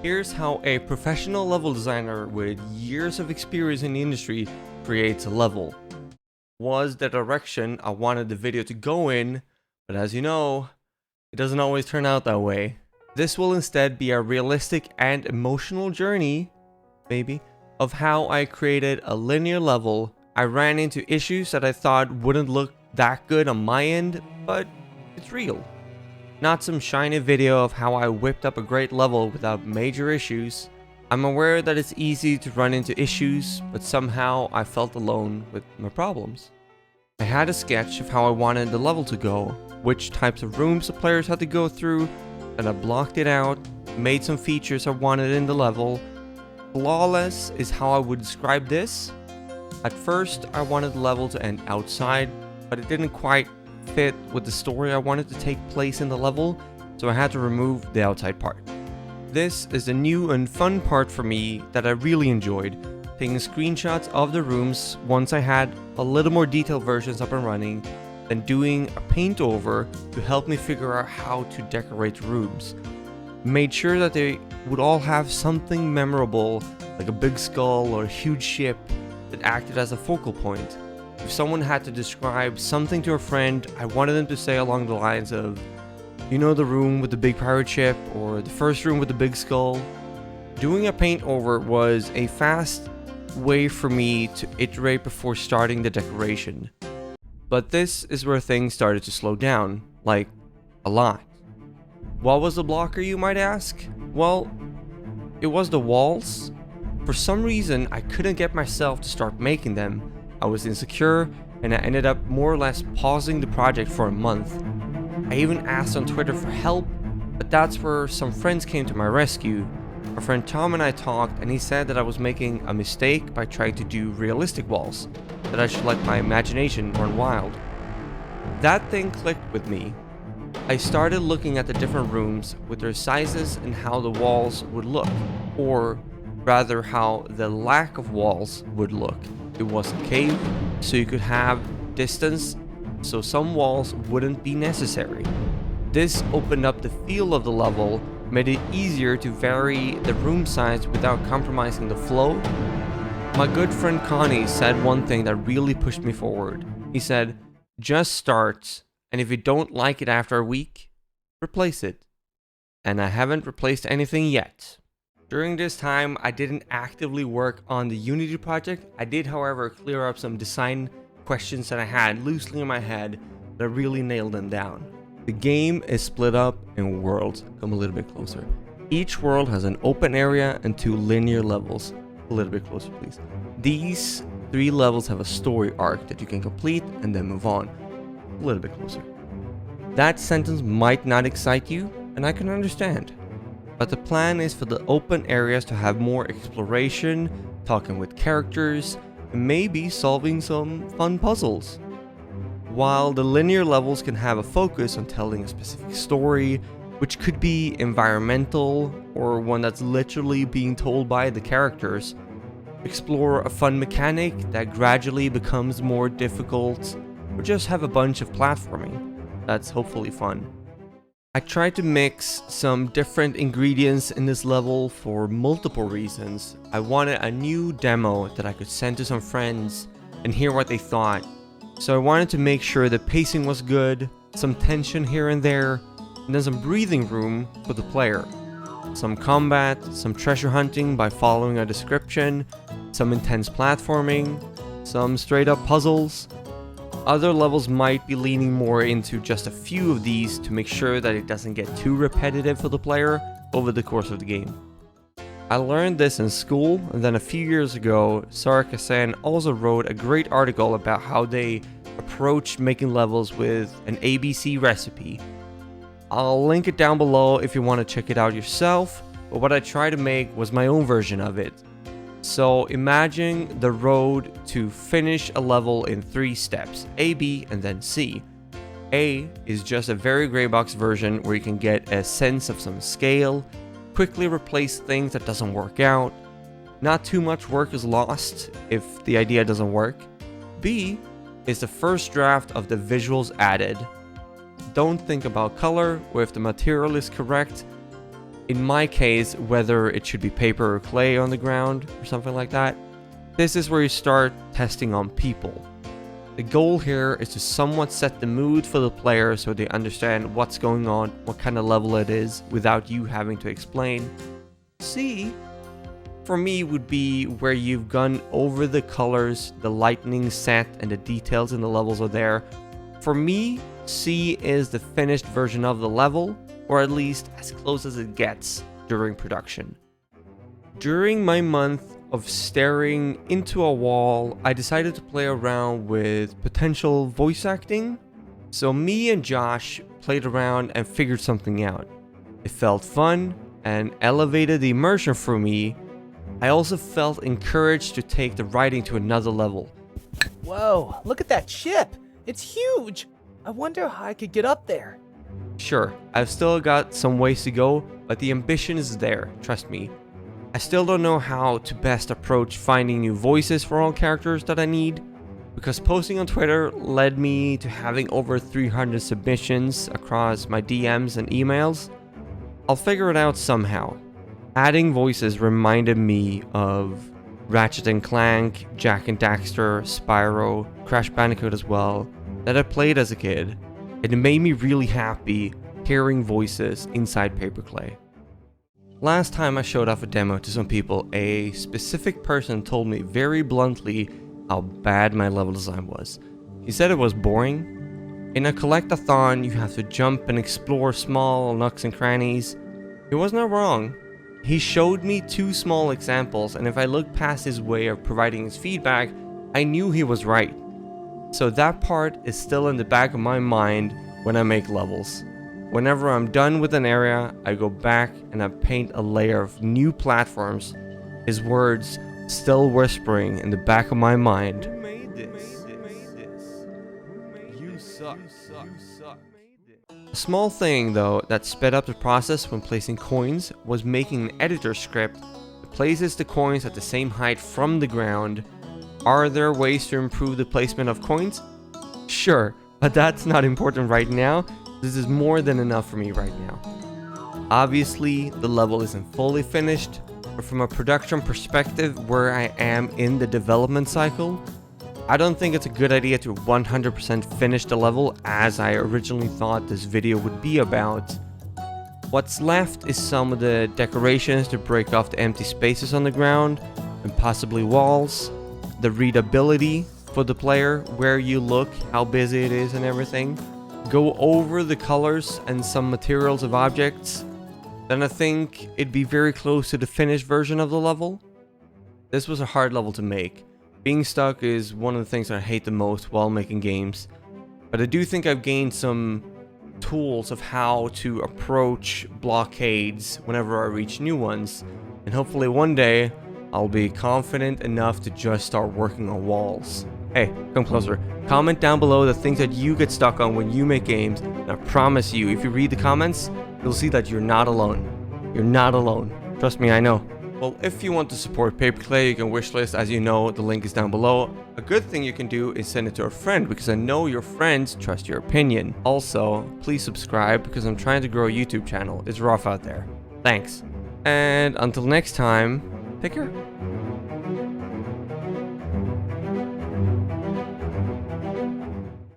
Here's how a professional level designer with years of experience in the industry creates a level. Was the direction I wanted the video to go in, but as you know, it doesn't always turn out that way. This will instead be a realistic and emotional journey, maybe, of how I created a linear level. I ran into issues that I thought wouldn't look that good on my end, but it's real. Not some shiny video of how I whipped up a great level without major issues. I'm aware that it's easy to run into issues, but somehow I felt alone with my problems. I had a sketch of how I wanted the level to go, which types of rooms the players had to go through, and I blocked it out, made some features I wanted in the level. Flawless is how I would describe this. At first, I wanted the level to end outside, but it didn't quite fit with the story I wanted to take place in the level, so I had to remove the outside part. This is the new and fun part for me that I really enjoyed, taking screenshots of the rooms once I had a little more detailed versions up and running, then doing a paint over to help me figure out how to decorate rooms. Made sure that they would all have something memorable, like a big skull or a huge ship that acted as a focal point. If someone had to describe something to a friend, I wanted them to say along the lines of, you know, the room with the big pirate ship, or the first room with the big skull. Doing a paint over was a fast way for me to iterate before starting the decoration. But this is where things started to slow down, like a lot. What was the blocker, you might ask? Well, it was the walls. For some reason, I couldn't get myself to start making them. I was insecure, and I ended up more or less pausing the project for a month. I even asked on Twitter for help, but that's where some friends came to my rescue. My friend Tom and I talked, and he said that I was making a mistake by trying to do realistic walls, that I should let my imagination run wild. That thing clicked with me. I started looking at the different rooms with their sizes and how the walls would look, or rather how the lack of walls would look. It was a cave, so you could have distance, so some walls wouldn't be necessary. This opened up the feel of the level, made it easier to vary the room size without compromising the flow. My good friend Connie said one thing that really pushed me forward. He said, just start, and if you don't like it after a week, replace it. And I haven't replaced anything yet. During this time, I didn't actively work on the Unity project. I did, however, clear up some design questions that I had loosely in my head that really nailed them down. The game is split up in worlds. Come a little bit closer. Each world has an open area and 2 linear levels. A little bit closer, please. These 3 levels have a story arc that you can complete and then move on. A little bit closer. That sentence might not excite you, and I can understand. But the plan is for the open areas to have more exploration, talking with characters, and maybe solving some fun puzzles. While the linear levels can have a focus on telling a specific story, which could be environmental or one that's literally being told by the characters, explore a fun mechanic that gradually becomes more difficult, or just have a bunch of platforming that's hopefully fun. I tried to mix some different ingredients in this level for multiple reasons. I wanted a new demo that I could send to some friends and hear what they thought. So I wanted to make sure the pacing was good, some tension here and there, and then some breathing room for the player. Some combat, some treasure hunting by following a description, some intense platforming, some straight up puzzles. Other levels might be leaning more into just a few of these to make sure that it doesn't get too repetitive for the player over the course of the game. I learned this in school, and then a few years ago, Sarkasan also wrote a great article about how they approach making levels with an ABC recipe. I'll link it down below if you want to check it out yourself, but what I tried to make was my own version of it. So imagine the road to finish a level in 3 steps, A, B, and then C. A is just a very gray box version where you can get a sense of some scale, quickly replace things that doesn't work out. Not too much work is lost if the idea doesn't work. B is the first draft of the visuals added. Don't think about color or if the material is correct. In my case, whether it should be paper or clay on the ground or something like that, this is where you start testing on people. The goal here is to somewhat set the mood for the player so they understand what's going on, what kind of level it is, without you having to explain. C, for me, would be where you've gone over the colors, the lighting set, and the details in the levels are there. For me, C is the finished version of the level, or at least as close as it gets during production. During my month of staring into a wall, I decided to play around with potential voice acting. So me and Josh played around and figured something out. It felt fun and elevated the immersion for me. I also felt encouraged to take the writing to another level. Whoa, look at that ship! It's huge! I wonder how I could get up there. Sure, I've still got some ways to go, but the ambition is there, trust me. I still don't know how to best approach finding new voices for all characters that I need, because posting on Twitter led me to having over 300 submissions across my DMs and emails. I'll figure it out somehow. Adding voices reminded me of Ratchet & Clank, Jak and Daxter, Spyro, Crash Bandicoot as well, that I played as a kid. It made me really happy hearing voices inside Paperclay. Last time I showed off a demo to some people, a specific person told me very bluntly how bad my level design was. He said it was boring. In a collect-a-thon, you have to jump and explore small nooks and crannies. He was not wrong. He showed me 2 small examples, and if I looked past his way of providing his feedback, I knew he was right. So that part is still in the back of my mind when I make levels. Whenever I'm done with an area, I go back and I paint a layer of new platforms, his words still whispering in the back of my mind. Who made this? You suck. A small thing though that sped up the process when placing coins was making an editor script that places the coins at the same height from the ground. Are there ways to improve the placement of coins? Sure, but that's not important right now. This is more than enough for me right now. Obviously, the level isn't fully finished, but from a production perspective where I am in the development cycle, I don't think it's a good idea to 100% finish the level as I originally thought this video would be about. What's left is some of the decorations to break off the empty spaces on the ground and possibly walls, the readability for the player, where you look, how busy it is and everything. Go over the colors and some materials of objects, then I think it'd be very close to the finished version of the level. This was a hard level to make. Being stuck is one of the things I hate the most while making games, but I do think I've gained some tools of how to approach blockades whenever I reach new ones, and hopefully one day I'll be confident enough to just start working on walls. Hey, come closer. Comment down below the things that you get stuck on when you make games, and I promise you, if you read the comments, you'll see that you're not alone. You're not alone. Trust me, I know. Well, if you want to support Paperclay, you can wishlist. As you know, the link is down below. A good thing you can do is send it to a friend, because I know your friends trust your opinion. Also, please subscribe, because I'm trying to grow a YouTube channel. It's rough out there. Thanks. And until next time, take care.